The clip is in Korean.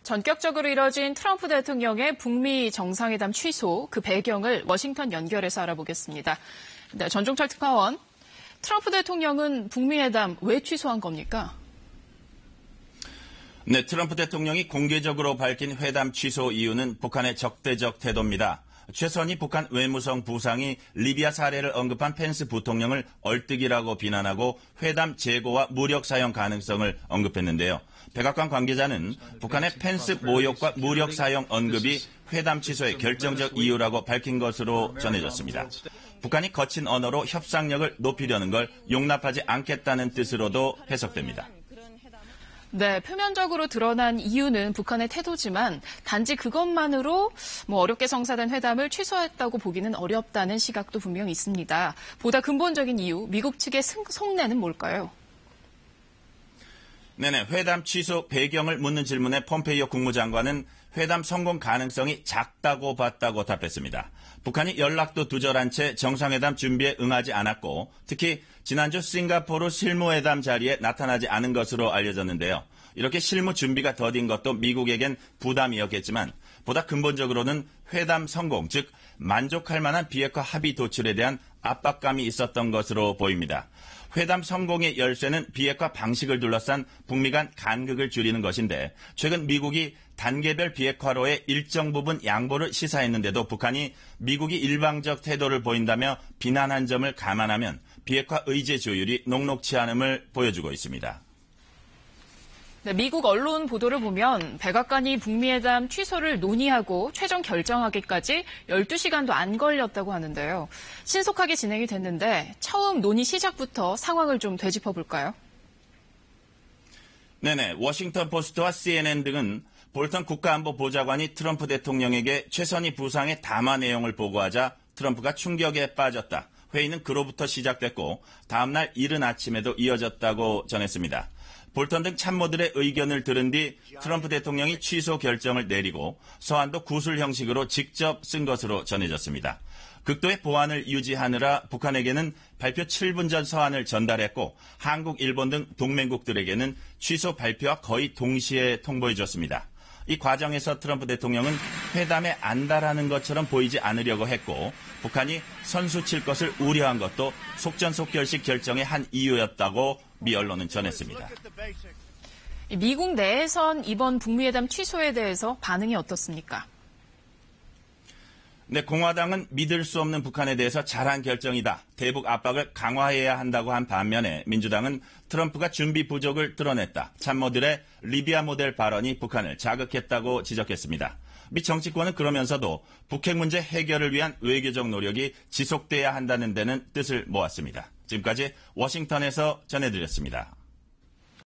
전격적으로 이뤄진 트럼프 대통령의 북미 정상회담 취소, 그 배경을 워싱턴 연결해서 알아보겠습니다. 네, 전종철 특파원, 트럼프 대통령은 북미 회담 왜 취소한 겁니까? 네, 트럼프 대통령이 공개적으로 밝힌 회담 취소 이유는 북한의 적대적 태도입니다. 최선희 북한 외무성 부상이 리비아 사례를 언급한 펜스 부통령을 얼뜨기라고 비난하고 회담 재고와 무력 사용 가능성을 언급했는데요. 백악관 관계자는 북한의 펜스 모욕과 무력 사용 언급이 회담 취소의 결정적 이유라고 밝힌 것으로 전해졌습니다. 북한이 거친 언어로 협상력을 높이려는 걸 용납하지 않겠다는 뜻으로도 해석됩니다. 네, 표면적으로 드러난 이유는 북한의 태도지만 단지 그것만으로 어렵게 성사된 회담을 취소했다고 보기는 어렵다는 시각도 분명히 있습니다. 보다 근본적인 이유, 미국 측의 속내는 뭘까요? 네네, 회담 취소 배경을 묻는 질문에 폼페이오 국무장관은 회담 성공 가능성이 작다고 봤다고 답했습니다. 북한이 연락도 두절한 채 정상회담 준비에 응하지 않았고 특히 지난주 싱가포르 실무회담 자리에 나타나지 않은 것으로 알려졌는데요. 이렇게 실무 준비가 더딘 것도 미국에겐 부담이었겠지만 보다 근본적으로는 회담 성공, 즉 만족할 만한 비핵화 합의 도출에 대한 압박감이 있었던 것으로 보입니다. 회담 성공의 열쇠는 비핵화 방식을 둘러싼 북미 간 간극을 줄이는 것인데 최근 미국이 단계별 비핵화로의 일정 부분 양보를 시사했는데도 북한이 미국이 일방적 태도를 보인다며 비난한 점을 감안하면 비핵화 의제 조율이 녹록치 않음을 보여주고 있습니다. 네, 미국 언론 보도를 보면 백악관이 북미 회담 취소를 논의하고 최종 결정하기까지 12시간도 안 걸렸다고 하는데요. 신속하게 진행이 됐는데 처음 논의 시작부터 상황을 좀 되짚어 볼까요? 네네, 워싱턴 포스트와 CNN 등은 볼턴 국가안보보좌관이 트럼프 대통령에게 최선희 부상의 담화 내용을 보고하자 트럼프가 충격에 빠졌다. 회의는 그로부터 시작됐고 다음날 이른 아침에도 이어졌다고 전했습니다. 볼턴 등 참모들의 의견을 들은 뒤 트럼프 대통령이 취소 결정을 내리고 서한도 구술 형식으로 직접 쓴 것으로 전해졌습니다. 극도의 보안을 유지하느라 북한에게는 발표 7분 전 서한을 전달했고 한국, 일본 등 동맹국들에게는 취소 발표와 거의 동시에 통보해줬습니다. 이 과정에서 트럼프 대통령은 회담에 안달하는 것처럼 보이지 않으려고 했고 북한이 선수 칠 것을 우려한 것도 속전속결식 결정의 한 이유였다고 미 언론은 전했습니다. 미국 내에선 이번 북미 회담 취소에 대해서 반응이 어떻습니까? 네, 공화당은 믿을 수 없는 북한에 대해서 잘한 결정이다. 대북 압박을 강화해야 한다고 한 반면에 민주당은 트럼프가 준비 부족을 드러냈다. 참모들의 리비아 모델 발언이 북한을 자극했다고 지적했습니다. 미 정치권은 그러면서도 북핵 문제 해결을 위한 외교적 노력이 지속돼야 한다는 데는 뜻을 모았습니다. 지금까지 워싱턴에서 전해드렸습니다.